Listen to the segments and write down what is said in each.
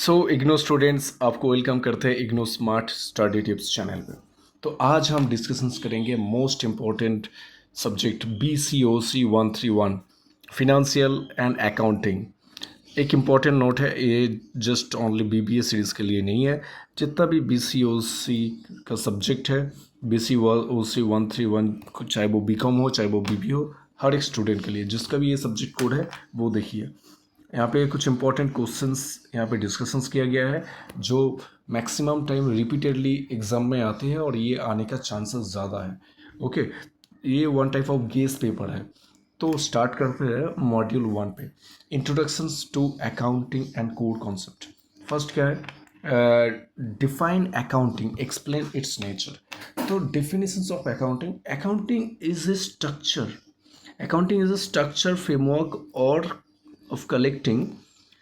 सो IGNOU students आपको welcome करते हैं IGNOU smart study tips channel पे। तो आज हम डिस्कशंस करेंगे most important subject BCOC 131 financial and accounting. एक इम्पॉर्टेंट नोट है, ये जस्ट ओनली BBA सीरीज़ के लिए नहीं है। जितना भी BCOC का सब्जेक्ट है, BCOC 131, चाहे वो BCom हो चाहे वो BBA हो, हर एक स्टूडेंट के लिए जिसका भी ये सब्जेक्ट कोड है वो देखिए। यहाँ पे कुछ इंपॉर्टेंट क्वेश्चंस यहाँ पे डिस्कशंस किया गया है जो मैक्सिमम टाइम रिपीटेडली एग्जाम में आते हैं और ये आने का चांसेस ज़्यादा है। ओके, ये one type of guess paper है। तो स्टार्ट करते हैं मॉड्यूल 1 पे, introductions to accounting and code concept. First क्या है, define accounting, explain its nature. तो definitions of accounting, accounting is a structure, accounting is a structure framework or of collecting,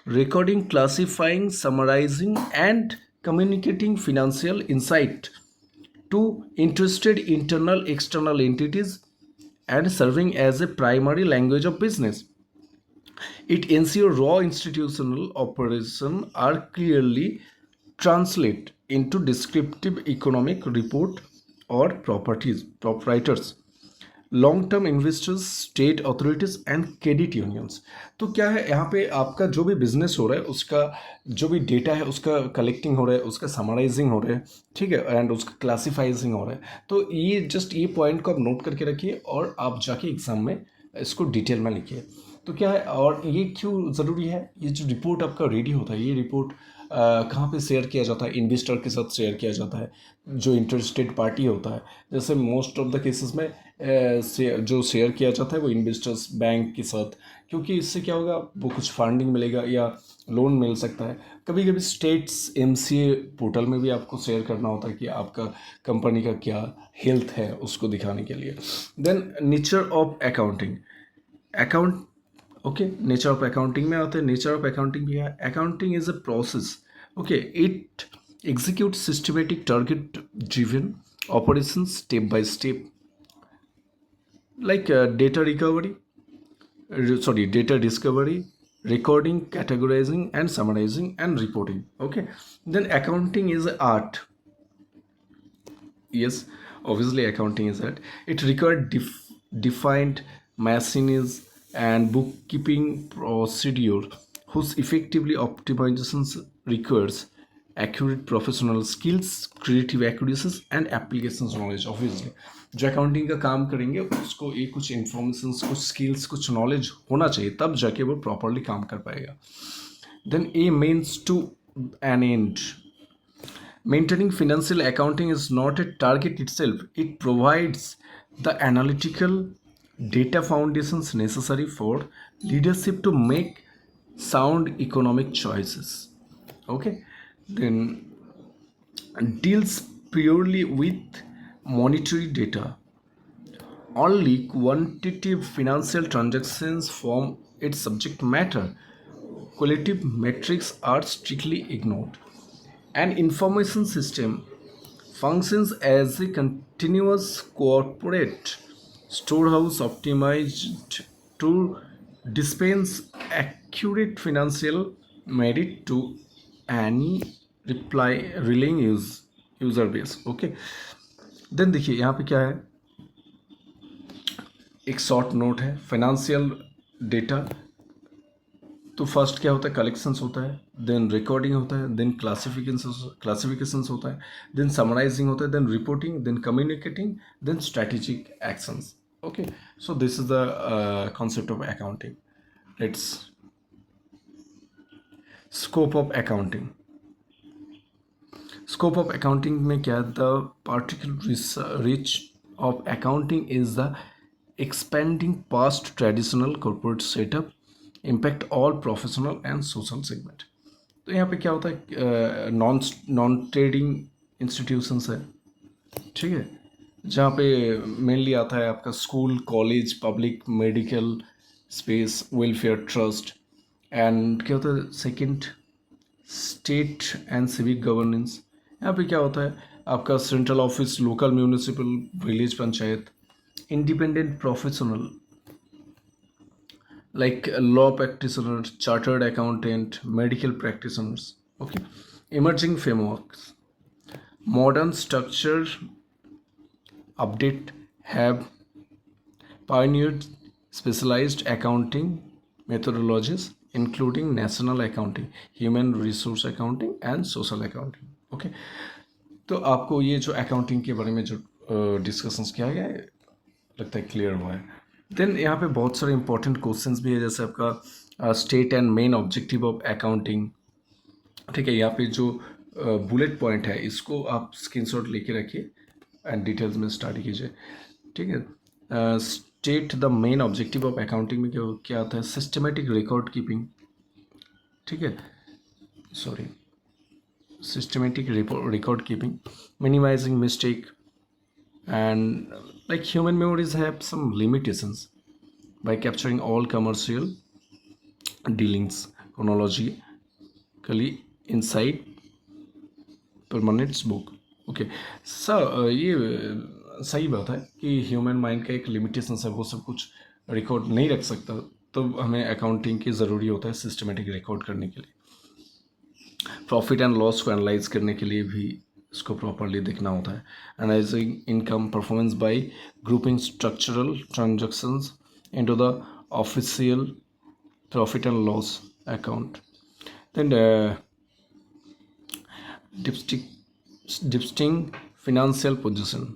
recording, classifying, summarizing and communicating financial insight to interested internal external entities and serving as a primary language of business. It ensures raw institutional operations are clearly translated into descriptive economic report or proprietors, long term investors, state authorities and credit unions. तो क्या है, यहाँ पे आपका जो भी business हो रहा है उसका जो भी डेटा है उसका कलेक्टिंग हो रहा है, उसका समराइजिंग हो रहा है, ठीक है, एंड उसका क्लासीफाइजिंग हो रहा है। तो ये जस्ट ये पॉइंट को आप नोट करके रखिए और आप जाके एग्जाम में इसको डिटेल में लिखिए। तो क्या है, और ये क्यों ज़रूरी है, ये जो रिपोर्ट आपका रेडी होता है, ये रिपोर्ट कहाँ पे शेयर किया जाता है, इन्वेस्टर के साथ शेयर किया जाता है, जो इंटरेस्टेड पार्टी होता है। जैसे मोस्ट ऑफ द केसेस में जो शेयर किया जाता है वो इन्वेस्टर्स बैंक के साथ, क्योंकि इससे क्या होगा, वो कुछ फंडिंग मिलेगा या लोन मिल सकता है। कभी कभी स्टेट्स MCA पोर्टल में भी आपको शेयर करना होता है कि आपका कंपनी का क्या हेल्थ है उसको दिखाने के लिए। Then nature of accounting, account okay, nature of accounting में आते हैं। नेचर ऑफ अकाउंटिंग भी है, accounting is a process, okay, it execute systematic target driven operation step by step, like data discovery, recording, categorizing and summarizing and reporting. Okay, then accounting is art. Yes, obviously accounting is art. It required defined machines and bookkeeping procedure whose effectively optimizations requires accurate professional skills, creative accuracies and applications knowledge. Obviously जो accounting का काम करेंगे उसको ये कुछ informations, कुछ skills, कुछ knowledge होना चाहिए, तब जाके वो प्रॉपरली काम कर पाएगा। Then a means to an end, maintaining financial accounting is not a target itself, it provides the analytical data foundations necessary for leadership to make sound economic choices. Okay, then deals purely with monetary data. Only quantitative financial transactions form its subject matter. Qualitative metrics are strictly ignored. An information system functions as a continuous corporate storehouse optimized to dispense accurate financial merit to any relying user base. Okay, then देखिए यहाँ पे क्या है, एक short note है, financial data. तो first क्या होता है, कलेक्शंस होता है, देन रिकॉर्डिंग होता है, देन क्लासिफिकेशंस होता है, देन समराइजिंग होता है, then reporting, then communicating, then strategic actions. Okay, so this is the concept of accounting. Let's scope of accounting. Scope of accounting में क्या है, the particular reach of accounting is the expanding past traditional corporate setup, impact all professional and social segment. तो यहाँ पे क्या होता है, non trading institutions है, ठीक है, जहाँ पे मेनली आता है आपका school, college, public, medical space, welfare trust, and क्या होता है second, state and civic governance. यहाँ पे क्या होता है आपका central office, local municipal, village panchayat, independent professional like law practitioner, chartered accountant, medical practitioners. Okay, emerging frameworks, modern structure update have pioneered specialized accounting methodologies including national accounting, human resource accounting and social accounting. Okay, तो आपको ये जो accounting के बारे में जो discussions किया गया है लगता है क्लियर हुआ है. देन यहाँ पे बहुत सारे इंपॉर्टेंट क्वेश्चंस भी है, जैसे आपका state and main objective of accounting. ठीक है, यहाँ पे जो बुलेट पॉइंट है इसको आप स्क्रीनशॉट लेके रखिए एंड डिटेल्स में स्टडी कीजिए. ठीक है, state the main objective of accounting में क्या आता है, सिस्टमेटिक रिकॉर्ड कीपिंग. ठीक है, sorry, systematic record keeping, minimising mistake, and like human memories have some limitations by capturing all commercial dealings chronologically inside permanent book. Okay sir, ये सही बात है कि ह्यूमन माइंड का एक लिमिटेशन है, वो सब कुछ रिकॉर्ड नहीं रख सकता, तो हमें अकाउंटिंग की ज़रूरी होता है सिस्टमेटिक रिकॉर्ड करने के लिए. प्रॉफिट एंड लॉस को एनालाइज करने के लिए भी इसको प्रॉपरली देखना होता है. Analysing income performance by grouping structural transactions into the official profit and loss account. Then distinguish financial position,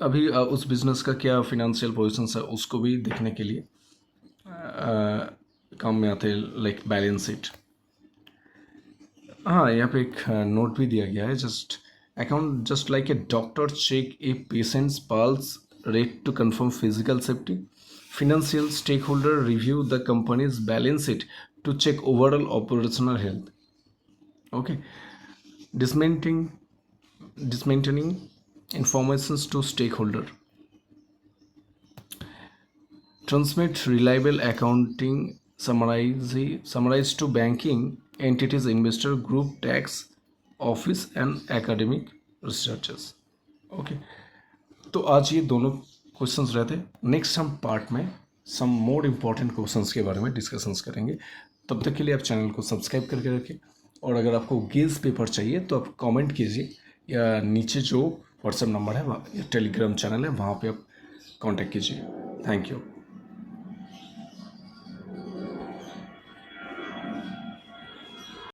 अभी उस बिजनेस का क्या फिनेंशियल पोजीशन है उसको भी देखने के लिए काम में आते हैं, लाइक बैलेंस शीट. हाँ, यहाँ पे एक नोट भी दिया गया है, just account just like a doctor check a patient's pulse rate to confirm physical safety, financial stakeholder review the company's balance sheet to check overall operational health. Okay, dismantling informations to stakeholder, transmit reliable accounting summarize to banking entities, investor group, tax office and academic researchers. Okay, तो आज ये दोनों questions रहते हैं. Next हम part में सम more important questions के बारे में डिस्कशंस करेंगे. तब तक के लिए आप चैनल को सब्सक्राइब करके रखें, और अगर आपको गेस पेपर चाहिए तो आप कमेंट कीजिए, या नीचे जो व्हाट्सएप नंबर है या टेलीग्राम चैनल है वहाँ पे आप कांटेक्ट कीजिए. Thank you.